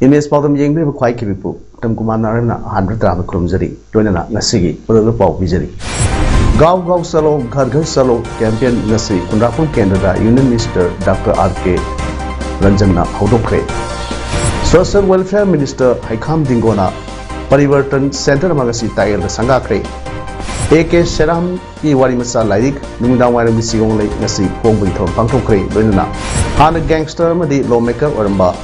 Image PAODAM Yeng Bri Kwai Kibipu, Tam Kumanarana, 100 Drama Krumzari, Donana, Nasigi, Uru Pau Vizari. Gaw Salo, Gargar Salo, Champion Nasi, Kundrafum Canada, Union Minister Dr. R.K. Ranjana Hodokre. Social Welfare Minister Haikam Dingona, Parivartan Center Magasi Tayel Sangakre. A.K. Sheram Iwarimasa Laidik, Numidawari Misigong Lake Nasi, Pongwithon Pangtokre, Donana. Hana Gangster Madi Lawmaker Oramba.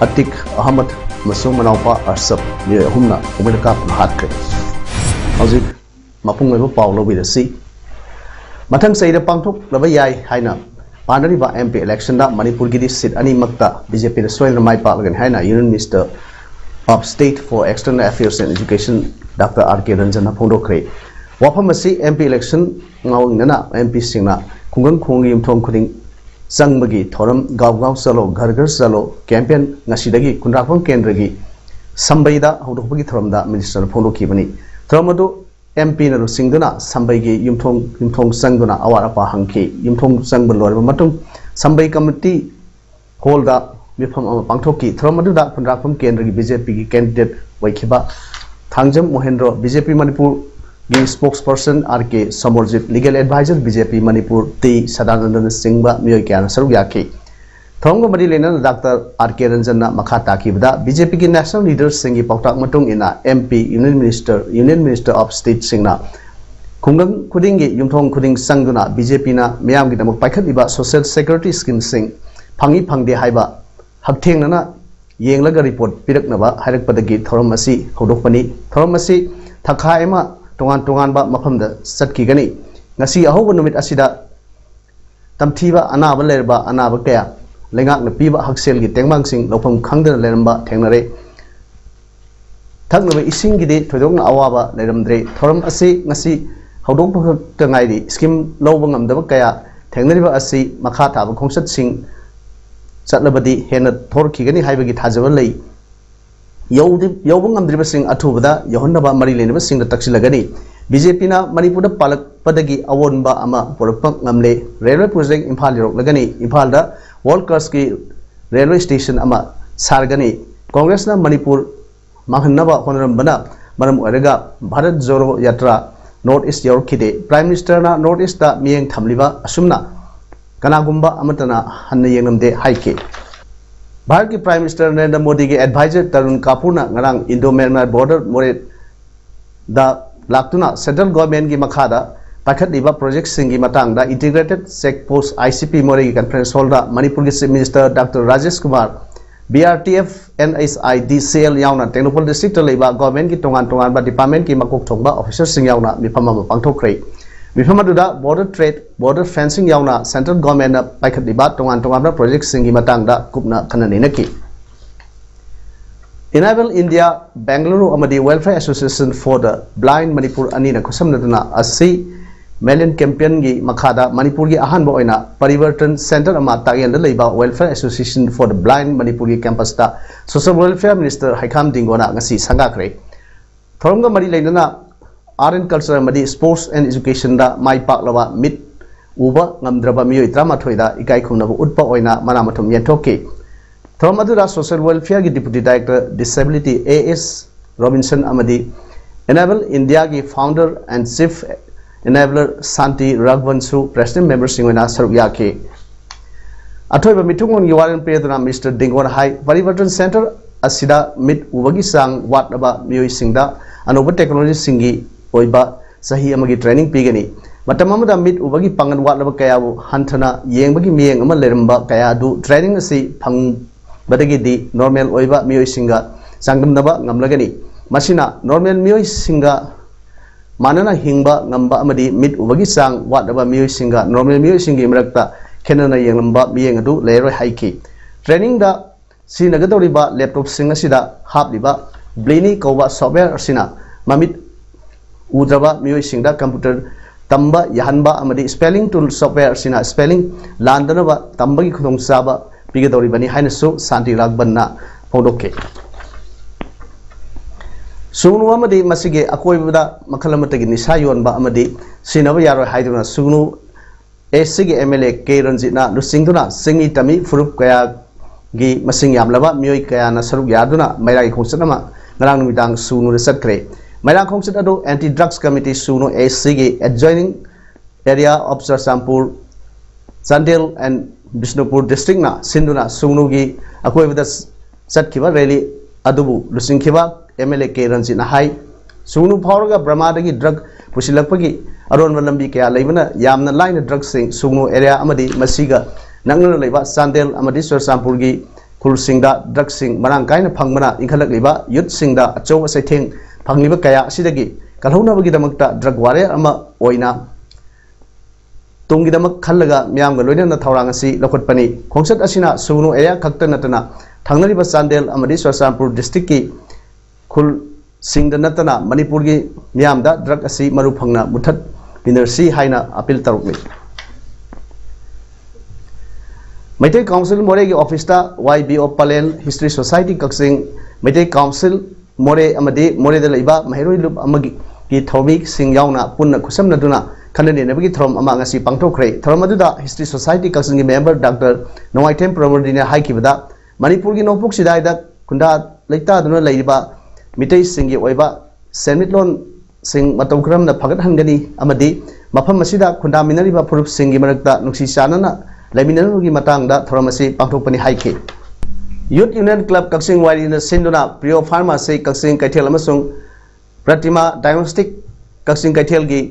Atik Ahmad Masung Manaupa Arsap near Humna, Umerka Hatkre. Housing Mapung Paulo with the sea. Matang say the Pangtok, Lavayai, Haina, Panariba MP election that Manipur Gidi sit Ani Makta, BJP the Swell Mai Park Haina, Union Minister of State for External Affairs and Education, Dr. R.K. Ranjana Pondokre. Wapamasi MP election, Nana MP Singna, Kungan Kungim Tong Kuding. Sangbagi Thoram Gaw Salo Gargar Salo campaign Nasidagi Kundrapon Kendragi Sambaida Hodopagi Thoramda Minister Polo Kibani Thromado MP Naru Singduna Sambagi Yumtong Sangduna Awarapa Hanki Yumtong Sangbalo Matum Sambai Committee Holda Mipam Pangtoki Thromado Kundrapon Kendragi BJP candidate Waikiba Thangjam Mohendro BJP Manipur spokesperson R.K. Samorjit, legal advisor BJP Manipur T. Sadananda Singba Myoikan Saruyaki. Thongo Madilena Dr. R.K. Ranjana Makata Kibda, BJP ki national leaders Singi Pautak Matung ina MP Union Minister of State Singna. Kungang Kudingi Yumthong Kuding Sangduna BJP na Miam Gitamak Paikat iba Social Security Scheme Sing Pangi Pangde Haiba Habteng Nana Yenglaga report Pirak Naba Harak Padagi Thoramasi Hodopani Thoramasi Takhaima Tongan ba mafamda satki gani ngasi ahoba numit asida tamthiba anaba lerba anaba kaya lengak na piba haksel gi tengmang sing lopam khangdana leramba thengnare thaknabe ising gi de thodong awaba leramdre thoram asi ngasi hodok tangai di scheme loba ngamdaba kaya thengnariba asi makha thaba khongsat sing chatlabadi hena thorki gani haibagi thajaba lei Yobung Amdriba Singh Atubada, Yohonaba Marilena Singh the Taxilagani, BJP na Manipur Palak Padagi Awonba Ama Porapang Namle, Railway Project Impal Lagani, Impalda, Walkerski Railway Station Ama Sargani, Congress na Manipur Mahanaba Honorambana, Madam Orega, Bharat Zoro Yatra, North East Yorkide, Prime Minister na North East da Mieng Tamliva, Asumna, Kanagumba Amatana, Hanayanam de Haike. Bharati Prime Minister Narendra Modi ke advisor Tarun Kapurna ngarang Indo-Myanmar border more da laktuna central government ki makhada pakhat diba project singi matang da integrated check post ICP more ki conference hall da Manipur ki Minister Dr. Rajesh Kumar BRTF NSI DCL yauna Technopol district leiba government ki tongan ba department ki makok thongba officer sing yauna mifama pangthokre Mifamaduda border trade, border fencing yauna central government na paikhat diba tongan ba project singi matangda kupna kananinaki. Enable India Bangalore Amadi Welfare Association for the Blind Manipur Anina Kusamnaduna Asi Million Campaign gi Makhada Manipur gi ahanba oina Parivartan Center ama Tagyanda leiba Welfare Association for the Blind Manipur gi campus ta Social Welfare Minister Haikam Dingona ngasi sangakre. Thoromga mari leidana Art and Culture Madi Sports and Education da Mai Pak Lawa Mit Uba Ngamdraba Miyoi Tramathoida Ikai Kumnabu Utpa Oina Manamatum Yentoke. Thomadura Social Welfare Deputy Director Disability A.S. Robinson Amadi Enable India ki Founder and Chief Enabler Santi Ragvansu President Member Singona Saruyake. Atoiba Mitungon Yuwaran Pedra Mr. Dingon Hai Parivartan Center Asida Mit Ubagi Sang Wat Aba Miyoi Singda Anoba Technology Singi Oiba Sahi Amagi Training Pigani. Matamamada Mit Ubagi Pangan Watlaba Kayabu Hantana Yengbagi Miang Ama Leramba Kayadu Training Asi Pang Badagi di Normal Oiba Miyoi Singa Sangam Naba Ngamlagani. Masina Normal Miyoi Singa Manana Hingba Ngamba Amadi Mit Ubagi Sang Watlaba Miyoi Singa Normal Miyoi Singi Mrakta Kenana Yanglamba Miangadu Lero Haiki. Training दा सिनगदौरिबा laptop सिंग असिदा हापलिबा ब्लेनी कौबा software असिना ममित उद्रबा मियोय सिंगदा computer तंबा यहनबा अमदी spelling tool software असिना spelling लांदनबा तंबगी खुदोंचाबा पिगदौरिबनी हाइनसु शांति रागबन्ना फोंदोके सुगनु अमदी मसिगे अकोइबदा मखल अमतगी निसा योनबा अमदी सिनबा यारो हाइदुना सुगनु एसिगे MLA के रंजितना लुसिंगदुना सिंगी तमी फुरुप कया गी मसिंग यामलबा मियोय कयाना सरुक यादुना मैरागी खोंसतमा ngaraang numidang sunu resatkhre मैराग खोंसत अदो एंटी ड्रग्स कमिटी सुनो एसिगे adjoining area of Sarsampur Chandel and Bishnupur district ना सिंधुना सुनुगी अकोइबदा चटखिबा रैली अदुबु लुसिंखिबा एमएलए के रंजितना हाई सुनु फावरगा ब्रह्मादगी ड्रग पुसिलकपगी अरोन लंबी कया लेबना यामना लाइन ड्रग सिंग सुनु एरिया अमदी मसिगा नंगना लेबा चांदेल अमदी सरसामपुरगी खुलसिंगदा ड्रग सिंग मरांग कायना फंगबना इंखलकलिबा युथ सिंगदा अचौ सैथेंग फंगलिबा कया सिदगी कलहौनबगीदमक्ता ड्रग वारे अमा ओइना तुंगीदमक खल्लगा म्यामगा लोइना थौरांग असि लखोटपनी खोंसत असिना सुनु एरिया खक्ता नतना थांगनरिबा चांदेल अमदी सरसामपुर डिस्ट्रिक्ट की खुल सिंगदा नतना मणिपुर की म्यामदा ड्रग असि मरु फंगना मुथत मिनरसी हाइना अपील तरुकली मैटे काउंसिल मोरे की ऑफिस ता YBO पलेन हिस्ट्री सोसाइटी कक्सिंग मैटे काउंसिल मोरे अमदी मोरे द लैबा महिरोई लुप अमगी की थौमी सिंग यावना पुन्ना खुसमनदुना खननेनबगी थ्रोम अमा ngasi पांगथोखरे थ्रोम अदुदा हिस्ट्री सोसाइटी कक्सिंग की मेंबर डॉक्टर नोवाइटेम प्रमोदिना हाइकिबदा मणिपुर की नोपुक सिदाइदा खुंदा लेता दुना लैबा मिटै सिंगी ओइबा सेमिटलोन सिंग मतौक्रमना फगत हंगनी अमदी मफम मसिदा खुंदा मिनरिबा फुरुप सिंगी मरकता नुक्सी चानना लेमिनरुगी मतंगदा थोरमसी पांगथोकपनी हाइके यूथ यूनियन क्लब कक्सिंग वारीना सिंदुना प्रियो फार्मासी कक्सिंग कैथेल अमसुंग प्रतिमा डायग्नोस्टिक कक्सिंग कैथेल की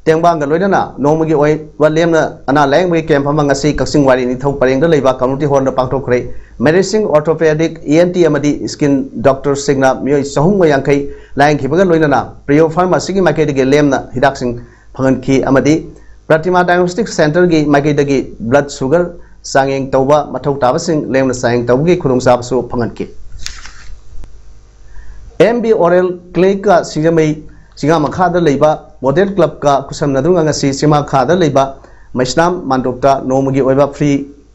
तेंबांग लोइदना नोमगी ओइ वलेमना अना लैंगबे कैंप अमा ngasi कक्सिंग वारी निथौ परेंगदा लेबा कम्युनिटी हॉल पांगथोखरे मेडिसिन ऑर्थोपेडिक ENT अमदी स्किन डॉक्टर सिंगना मियोय सहुंग यांखै लायंखिबगा लोइदना प्रियो फार्मासी की मार्केट लेमना हिदाकसिंग फंगनखी अमदी प्रतिमा डायग्नोस्टिक सेंटर की माइकैदगी ब्लड शुगर सांगेंग तौबा मथौ ताबसिंग लेमना सांगेंग तौबगी खुदोंचाबसु फंगनखि MB ओरल क्लिनिक का सिंगमई सिंगा मखादा लेबा मॉडल क्लब का कुसमनदुंगा ngasi सिमा खादा लेबा मैस्नाम मानदोक्ता नोमगी ओइबा फ्री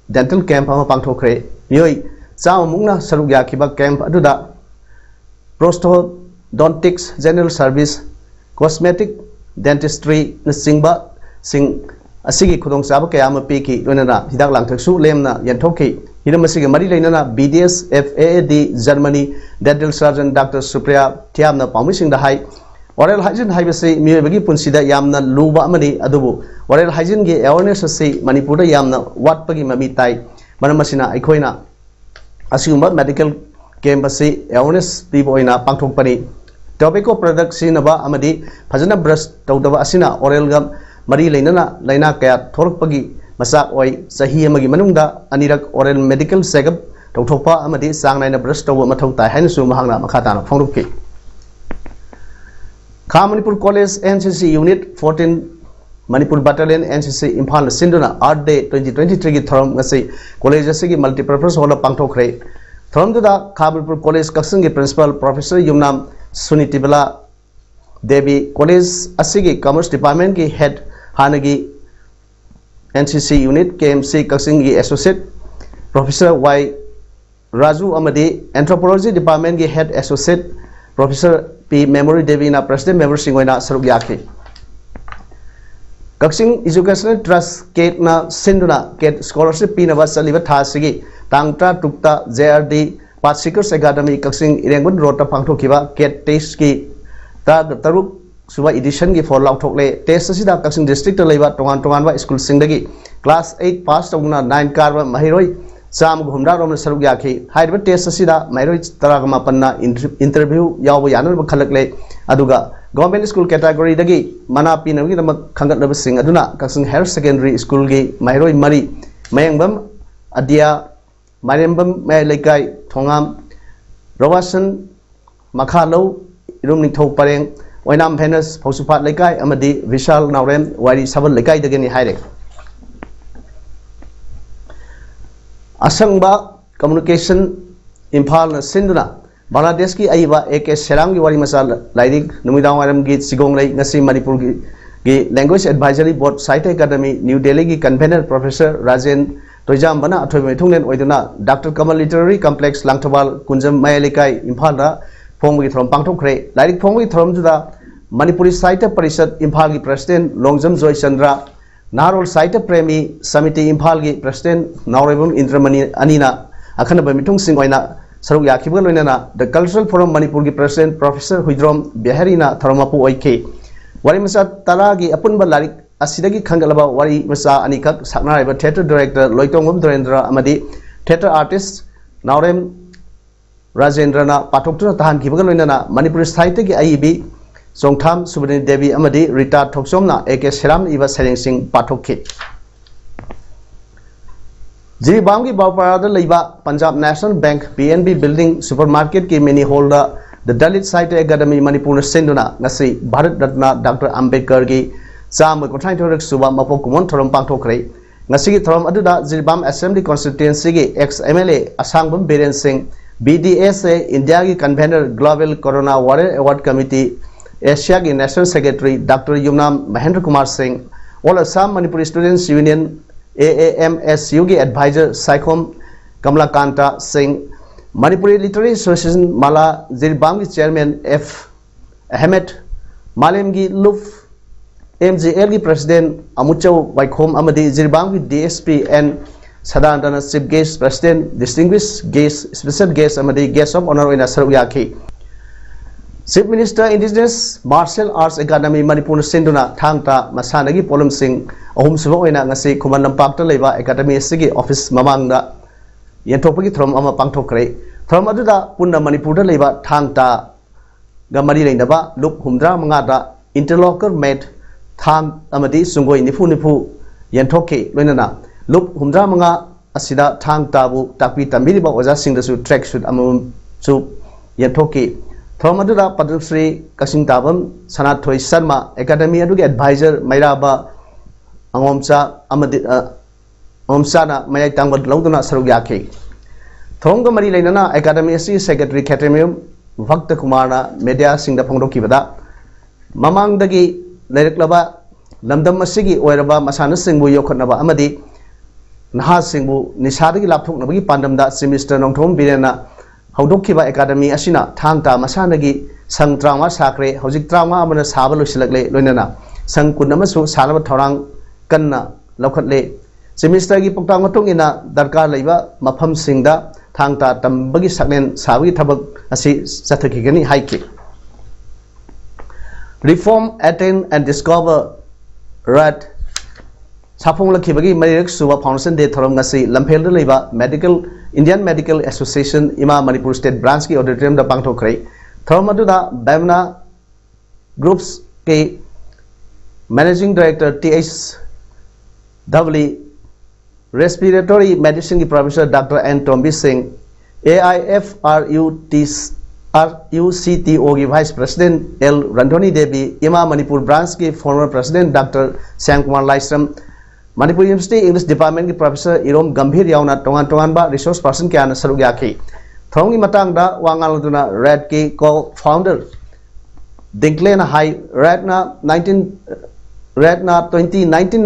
डेंटल कैंप अमा पांगथोखरे मियोय चामुंगना सरुक याखिबा कैंप अदुदा prosthodontics general service cosmetic dentistry नसिंगबा सिंग असिगी खुदोंचाबा कया अमा पीकी लोइनना हिदाक लांथकसु लेमना यंथोखि हिरम असिगे मरी लेनना BDS FAAD Germany dental surgeon doctor Supriya थियामना पाउमिसिंगदा हाई ओरल हाइजीन हाइबसे मियोबगी पुंसिदा यामना लुबा अमनी अदुबु ओरल हाइजीन की अवेयरनेस असि मणिपुरदा यामना वाटपगी ममी ताई मरमसिना अखोइना असिगुम्बा मेडिकल कैंप असि अवेयरनेस पीबो ओइना पांगथोकपनी टोबैको प्रोडक्ट सिनबा अमदी फजना ब्रश तौदबा असिना ओरल गा मरी लेनना लाइना कया थोरकपगी मसाक ओइ सही अमगी मनुंगदा अनिरक ओरल मेडिकल चेकअप तौथोपा अमदी सांगनाइना ब्रश तौबा मथौ ताई हाइनसु महांगना मखाताना फोंदोकि खा Manipur college NCC unit 14 Manipur battalion NCC Imphal सिंधुना आर्ट डे 2023 की थरम ngasi कॉलेज असगी मल्टीपर्पज हॉल पांगथोखरे थरमदुदा खा मणिपुर कॉलेज कक्सिंग की principal professor Yumnam Sunitibala Devi college असगी कॉमर्स डिपार्टमेंट की हेड हानगी NCC यूनिट KMC कक्सिंग की associate professor Y Raju अमदी anthropology department की head associate professor P Memory Devi ना प्रेसिडेंट मेंबर सिंगोइना सरुक याखि कक्सिंग एजुकेशनल ट्रस्ट केट ना सिंधुना केट स्कॉलरशिप पीनबा चलिबा थासिगी तांगटा टुक्ता JRD पासिकर्स एकेडमी कक्सिंग इरेंगुन रोड पांगथोखिबा केट टेस्ट की तरुक सुबा एडिशन की फॉर लाउथोकले टेस्ट असिदा कक्सिंग डिस्ट्रिक्ट लेबा टोगान टोगानबा स्कूल सिंगदगी क्लास 8 पास तौना 9 कारबा महिरोई चाम घुमरा रोम सरुक याखि हाइरबा टेस्ट असिदा महिरोई तराग मापन्ना इंटरव्यू यावो यानब खलकले अदुगा गवर्नमेंट स्कूल कैटेगरी दगी मना पीनबगी दम खंगतलब सिंग अदुना कक्सिंग हायर सेकेंडरी स्कूल की महिरोई मरी मयंगबम अदिया मारेंबम मै लेकाई थोंगाम रोवासन मखालो इरुम निथौ परेंग ओइनाम भेनस फौसुफात लेकाई अमदी विशाल नावरेम वारी सबल लेकाई दगनी हाइरे असंगबा कम्युनिकेशन इम्फाल सिंधुना बांग्लादेश की अइबा AK सेराम की वारी मसा लाइरिक नुमिदांग वारम की सिगोंग लई ngasi मणिपुर की language advisory board site academy new Delhi की कन्वेनर प्रोफेसर राजेन तोइजाम बना अथोय मैथुंगलेन ओइदुना डॉक्टर कमल लिटरेरी कॉम्प्लेक्स लांगथबाल कुंजम मायलिकाई इम्फाल दा फोंग की थरम पांगथोखरे लाइरिक फोंग की थरम जुदा मणिपुरी साहित्य परिषद इम्फाल की प्रेसिडेंट लोंगजम जोय चंद्रा नारोल साहित्य प्रेमी समिति इम्फाल की प्रेसिडेंट नावरेबम इंद्रमणि अनीना अखनब मिथुंग सिंह ओइना सरुक याखिबग लोइनाना द कल्चरल फोरम मणिपुर की प्रेसिडेंट प्रोफेसर हुइद्रोम बेहरीना थरमपु ओइखे वारी मसा तला की अपुनब लारिक असिदगी खंगलबा वारी मसा अनिखक साकनाराइबा थिएटर डायरेक्टर लोइतोंगम धरेंद्र अमदी थिएटर आर्टिस्ट नावरेम राजेंद्रना पाठोक्तुना तहानखिबग लोइनाना मणिपुर साहित्य की अइबी सोंगथाम सुबनी देवी अमदी रीता थोक्सोमना AK सेराम इवा सरेंग सिंह पाठोखे जिरीबाम की बावपारादा लैबा Punjab national bank PNB building supermarket की मिनी हॉल द दलित साहित्य एकेडमी मणिपुर सिंधुना ngasi भारत रत्न डॉक्टर अंबेडकर की चाम कोठाइथोरक सुबा मपोक कुमन थरम पांगथोखरे ngasi की थरम अदुदा जिरीबाम असेंबली कॉन्स्टिट्यूएंसी की ex MLA Asangbam Biren Singh BDSA India की convener global corona warrior award committee Asia की national secretary doctor Yumnam Mahendra Kumar Singh all Assam Manipuri students union AAMSU की advisor Saikhom Kamalakanta Singh Manipuri literary association माला जिरीबाम की चेयरमैन F अहमद मालेम की लुफ MGL की प्रेसिडेंट अमुचौ वाइखोम अमदी जिरीबाम की DSP N Sadanandan chief guest president distinguish guest special guest अमदी गेस्ट ऑफ ऑनर ओइना सरुक याखी chief minister indigenous martial arts academy Manipur सिंधुना थांगता मसानगी पोलम सिंह अहुम सुबह ओइना ngasi खुमन लंपाक्ता लेबा एकेडमी सिगी ऑफिस ममांगदा यंथोपगी थरम अमा पांगथोखरे थरम अदुदा पुन्ना मणिपुर दा लेबा थांगता गा मरी लेनबा लुप हुमद्रा मंगादा इंटरलॉकर मेट थांग अमदी सुंगोई निफु निफु यंथोखे लोइनाना लुप हुमद्रा मंगा असिदा थांगताबु ताकपी तंबिरिबा ओजा सिंगदसु ट्रैक सूट अमम सु यंथोखे थोमदुदा पद्मश्री कसिंग ताबम सनाथोई शर्मा एकेडमी अदुगे एडवाइजर मैराबा अंगोमचा अमदि ओमसाना मयाई तांगबद लौदुना सरुक याखे थोंग मरी लेनना एकेडमी असि सेक्रेटरी खेटेमियम भक्त कुमारना मीडिया सिंगदा फोंदोखिबदा ममांगदगी लेरक्लबा लमदम असिगी ओइरबा मसाना सिंगबु योखनबा अमदि नहा सिंगबु निसादगी लापथोकनबगी पांडमदा सेमिस्टर नोंथोम बिरेना हौदोखिबा एकेडमी असिना थांगता मसानगी संग त्रामा साखरे हौजिक त्रामा अमना साबा लोसिलकले लोइनाना संग कुनमसु सानब थौरांग कन्ना लौखटले सेमिस्टर की पक्तांग मतुंगिना दरकार लैबा मफम सिंगदा थांगता तंबगी सकलेन साबगी थबक असि चथखिगनी हाइके reform attend and discover right साफोंग लखिबगी मरिरक सुवा फाउंडेशन डे थरम ngasi लम्फेल लेबा मेडिकल इंडियन मेडिकल एसोसिएशन इमा मणिपुर स्टेट ब्रांच की ऑडिटोरियम दा पांगथोखरे थरम अदुदा बैमना ग्रुप्स के मैनेजिंग डायरेक्टर TH डबली रेस्पिरेटरी मेडिसिन की professor doctor N Tombi Singh AIFRUCTO की वाइस प्रेसिडेंट L रंधोनी देवी इमा मणिपुर ब्रांच के former president doctor Shyam Kumar लाइसम मणिपुर यूनिवर्सिटी इंग्लिश डिपार्टमेंट की प्रोफेसर इरोम गंभीर यावना टोंगान टोंगानबा रिसोर्स पर्सन क्या सरुक याखी थोंगी मतंगदा वांगालदुना रेड की को फाउंडर दिंकलेन हाई रेडना 2019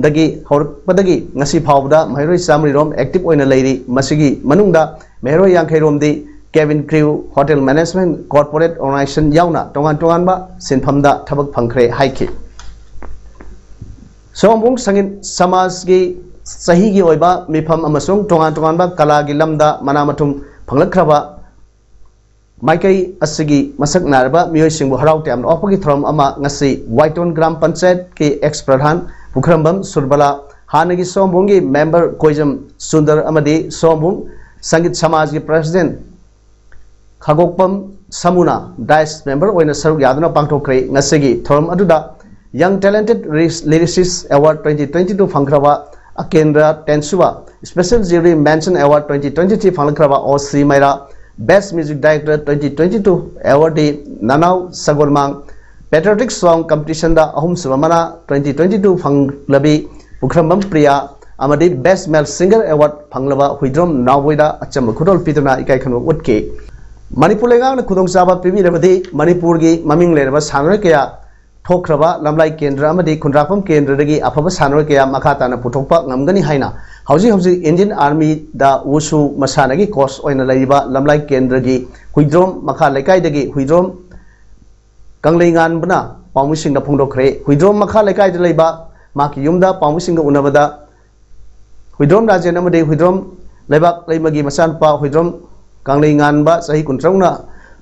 दगी हौरपदगी ngasi फावदा महरोई सामरीरोम एक्टिव ओइना लेरी मसिगी मनुंगदा महरोई यांखैरोमदी cabin crew hotel management corporate organisation यावना टोंगान टोंगानबा सिनफमदा थबक फंखरे हाइखि सोमबुंग संगीत समाज की सही की ओइबा मिफम अमसुंग टोंगान टोंगानबा कला की लमदा मनामथुम फंगलखरबा माइकई असगी मसक नारबा मियोइसिंगबु हराउते अम ओपगी थ्रम अमा ngasi वाइटोन ग्राम पंचायत के एक्स प्रधान पुखरमबम सुरबला हानगी सोमबुंगी मेंबर कोइजम सुंदर अमदी सोमबुंग संगीत समाज की प्रेसिडेंट खगोकपम समुना डाइस मेंबर ओइना सरुक यादना पांगथोखरे ngasi थ्रम अदुदा यंग टैलेंटेड लिरिसिस्ट अवार्ड 2022 फंगखरबा अकेंद्र टेंसुवा स्पेशल ज्यूरी मेंशन अवार्ड 2023 फंगखरबा ओ श्री मैरा बेस्ट म्यूजिक डायरेक्टर 2022 अवार्डी ननाव सगोरमांग पेट्रियोटिक सॉन्ग कंपटीशन दा अहुम सुबमना 2022 फंगलबी Pukhrambam Priya amadi best male singer award phanglaba huidrom nawboida acham khudol piduna ikai khanu utke manipur lengang na khudong chaba pibi rabadi manipur gi maming leraba sanoi kaya thokraba lamlai kendra amadi khundrapam kendra dagi afaba sanoi kaya makhata na puthokpa ngamgani haina hauji Indian Army da wushu masana gi course oina laiba lamlai kendra gi huidrom makha lekai dagi huidrom kanglengan bana pamusing na phongdokre huidrom makha lekai da laiba maki yumda pamusing ga unabada huidrom rajen amadi huidrom leibak leimagi masan pa huidrom kanglengan ba sahi kuntrauna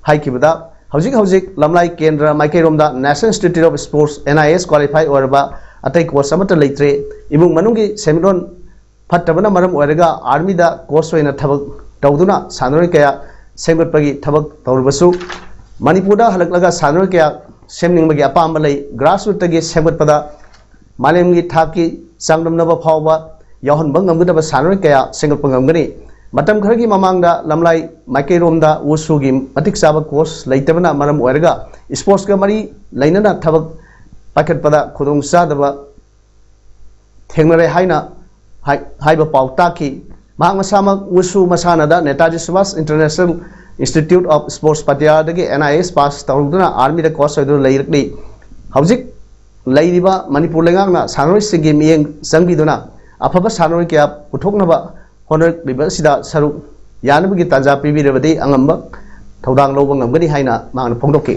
haikibada hauji lamlai kendra maikerom da National Institute of Sports NIS qualify orba atai course amata leitre imung manungi seminon fattabana maram oiraga army da course oina thabak tawduna sanoi kaya semgatpagi thabak tawrubasu manipur da halaklaga sanoi kaya semningbagi apamba lei grassroots tagi semgatpada malemgi thaki sangdamnaba phawba yahonba ngamgudaba sanoi kaya sengatpa ngamgani matam kharagi mamangda lamlai maikerom da wusu gi matik saba course leitabana maram oiraga sports ka mari lainana thabak pakatpada khudong sadaba thengnare haina haiba pautaki mahang masama wusu masana da Netaji Subhash International Institute of Sports Pattaya dagi NIS pass tawduna army da course oidu leirakni haujik leiriba manipur lengang na sanoi singi miyeng sangbiduna afaba sanoi kya puthoknaba honor sida saru yanabagi tanja pibirabadi angamba thodang loba ngamgani haina mangna phongdokki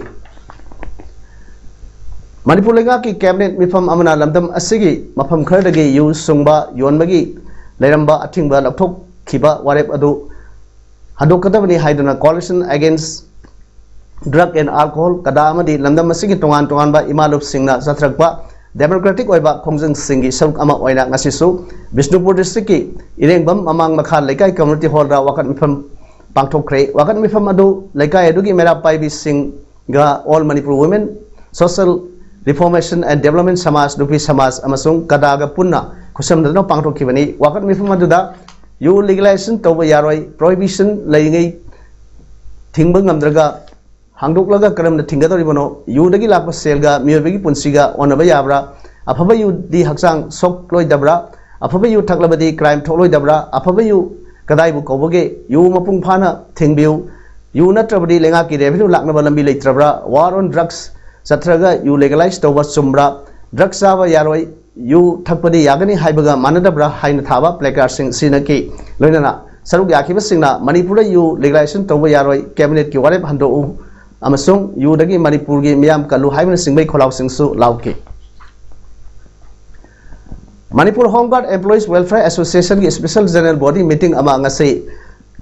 manipur lenga ki cabinet mifam amana lamdam asigi mafam khardagi yu sungba yonbagi leiramba athingba lapthok khiba warep adu hadokadabani haiduna coalition against drug and alcohol kada amadi lamdam asigi tongan ba imalup singna satrakpa democratic oiba khongjang singi saruk ama oina ngasisu Bishnupur district ki irengbam mamang makha lekai community hall ra wakat mifam pangthokre wakat mifam adu lekai adugi mera paibi sing ga all Manipur women social reformation and development samaj dupi samaj amasung kadaga punna khusamdana pangthokibani wakat mifam adu da you legalization toba yaroi prohibition leingai thingba ngamdraga hangdoklaga karamna thingadoribano yu dagi lakpa selga miyobagi punsiga onaba yabra afaba yu di haksang sok loi dabra afaba yu thaklabadi crime tholoi dabra afaba yu kadai bu kobage yu mapung phana thingbiu yu natrabadi lenga ki revenue laknaba lambi leitrabra war on drugs satraga yu legalize toba sumbra drugs aba yaroi yu thakpadi yagani haibaga manadabra haina thaba placard sing sinaki loinana saruk yakhiba singna Manipur yu legalization toba yaroi cabinet ki warep hando amasung yu dagi Manipur gi miyam kalu haibna singbai kholaw singsu lauki Manipur Home Guard Employees Welfare Association ki special general body meeting ama ngasi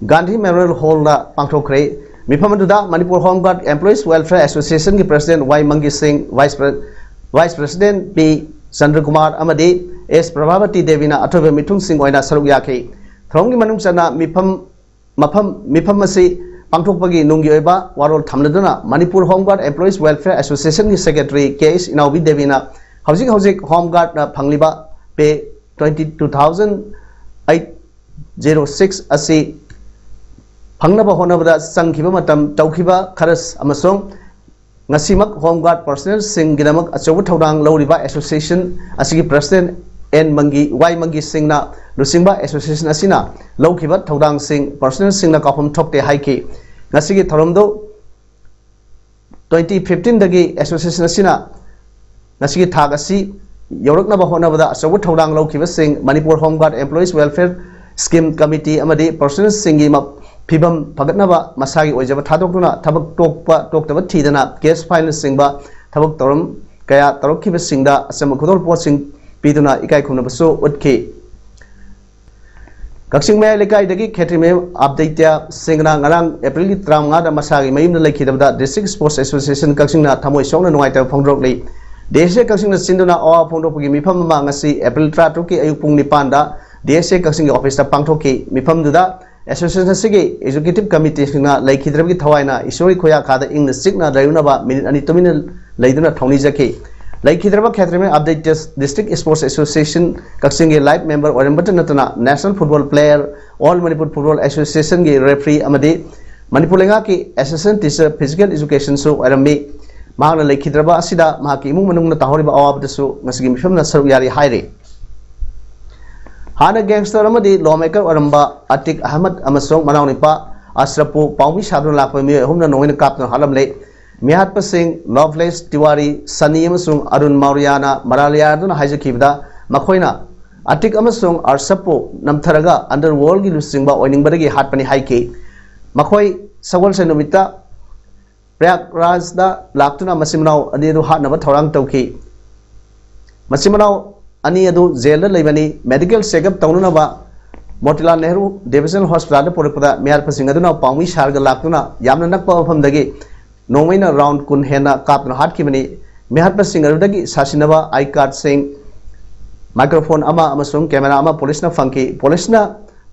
Gandhi Memorial Hall na pangthokre mifamaduda Manipur Home Guard Employees Welfare Association ki president Y Mangi Singh vice president P Chandra Kumar amadi S Prabhavati Devina athobe mithung sing oina saruk yakhi throngi manung chana mifam masi pangthokpagi nunggi oiba warol thamladuna Manipur Home Guard Employees Welfare Association ki secretary KS Inaubi Devina hojik Home Guard na phangliba pay 22,806 asi phangnaba honabada sangkhiba matam tawkhiba kharas amasong ngasimak Home Guard personnel sing gidamak achobu thodang loriba association asigi president N Mangi Y Mangi Singh na lusingba association asina lokhiba thodang sing personnel sing na kafum thokte haiki ngasigi thoromdo 2015 dagi association asina ngasigi thagasi yoraknaba honabada achobu thodang lokhiba sing Manipur Home Guard Employees Welfare Scheme Committee amadi personnel singi phibam phagatnaba masagi oijaba thadokduna thabak toktaba thidana case file singba thabak torom kaya tarokhiba singda asama khudol pot sing piduna ikai khumnabasu utki Kaksing Maya Lekai dagi Khetrime update ya singna ngarang April 35 da masagi mayimna lekhidabda District Sports Association Kaksing na thamoi songna nuaita phongrok lei DSA Kaksing na sinduna awa phongrok gi mifam ma ngasi April 3 ki ayuk pung 9 da DSA Kaksing gi office ta pangthoki mifam duda association sigi executive committee singna lekhidrabgi thawaina isori khoya khada ingna sikna rayunaba minute ani tumina leiduna thongni jaki Laikhidraba Khetrime update District Sports Association Kaksing live member Orembata Natana National Football Player All Manipur Football Association gi referee amadi Manipur lenga ki assistant teacher physical education so Orembi mahana Laikhidraba asida mahaki imung manungna tahoriba awabdasu ngasigi mifamna saru yari haire हाना gangster अमदी lawmaker अरंबा अतिक अहमद अमसोंग मनाउनिपा अशरफु पाउमी सादुन लाकपा मियोय अहुमना नोंगिना कापना हालमले मिहात्पा सिंह लवलेस तिवारी सनी अमसोंग अरुण मौर्याना मरालियादुना हाइजखिबदा मखोइना अतिक अमसोंग अरसपु नमथरगा अंडरवर्ल्ड की लुसिंगबा ओइनिंगबदगी हाटपनि हाइके मखोइ सगोल से नुमिता प्रयागराजदा लाक्तुना मसिमनाव अनिदु हाटनबा थौरांग तौखि मसिमनाव अनि अदु जेल लेबनी मेडिकल चेकअप तौनुनबा मोतीलाल नेहरू डिविजनल हॉस्पिटल पुरपदा मियार पसिंग अदुना पाउमी सारगा लाक्तुना यामना नकपा मफमदगी नोंमैना राउंड कुन हेना कापना हाटखिबनी मियार pushing अदुदगी सासिनबा I card Singh microphone अमा अमसुंग कैमरा अमा पुलिसना फंकी पुलिसना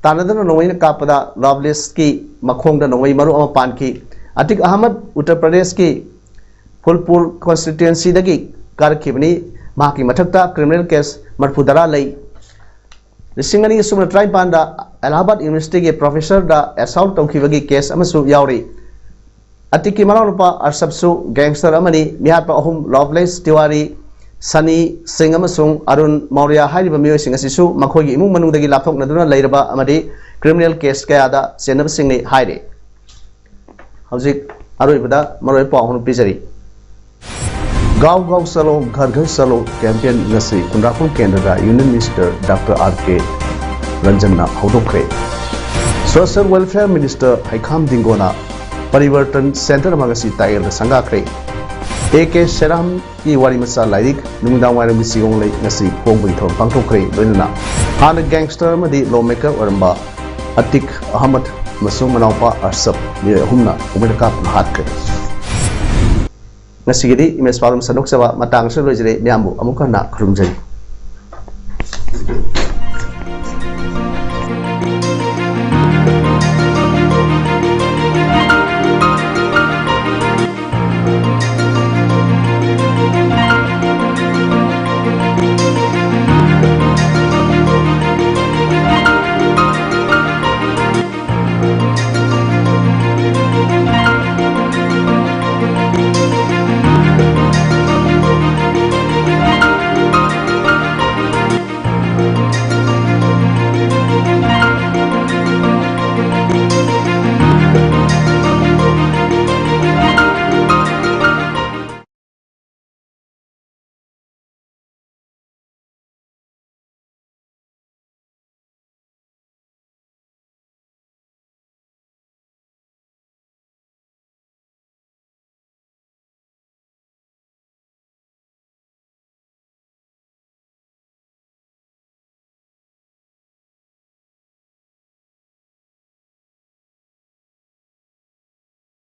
तानदना नोंमैना कापदा लवलेस की मखोंगदा नोंमै मरु अमा पानकी अतिक अहमद उत्तर प्रदेश की फुलपुर कॉन्स्टिट्यूएंसी दगी कारखिबनी माकी मथक्ता क्रिमिनल केस मरफुदरा लई लिसिंगनी सुमन ट्राइपांदा इलाहाबाद यूनिवर्सिटी के प्रोफेसर दा असॉल्ट तौखिबगी केस अमसु यावरी अतिकी मनाउनुपा अरसबसु गैंगस्टर अमनी मिहात्पा अहुम लवलेस तिवारी सनी सिंह अमसुंग अरुण मौर्य हाइरिबा मियोयसिंग असिसु मखोगी इमुंग मनुंगदगी लापथोकनदुना लैरबा अमदी क्रिमिनल केस कयादा सेनबसिंगनि हाइरे हौजिक अरोइबदा मरोइ पाउनु पिजरी गाँव गाँव चलो घर घर चलो कैंपेन ngasi कुंद्राफुल केंद्र union minister doctor R K. Ranjan हौदोखरे सोशल वेलफेयर मिनिस्टर हाइखाम दिंगोना परिवर्तन सेंटर मगसी तायल संगाखरे ए.के. शेराम की वारी मसा लाइक नुमिदां वायरम सिगों ले ngasi पोंबुई थोर पांथोखरे लोइना हान गैंगस्टर मदी लॉमेकर वरंबा अतिक अहमद मसुंग मनाउपा अरसब ये हुमना उमेदका हाटखरे नसिगिदी इमेज पालम सनोक सेवा मतंग से लोइजरे म्यामबु अमुका ना खरुमजै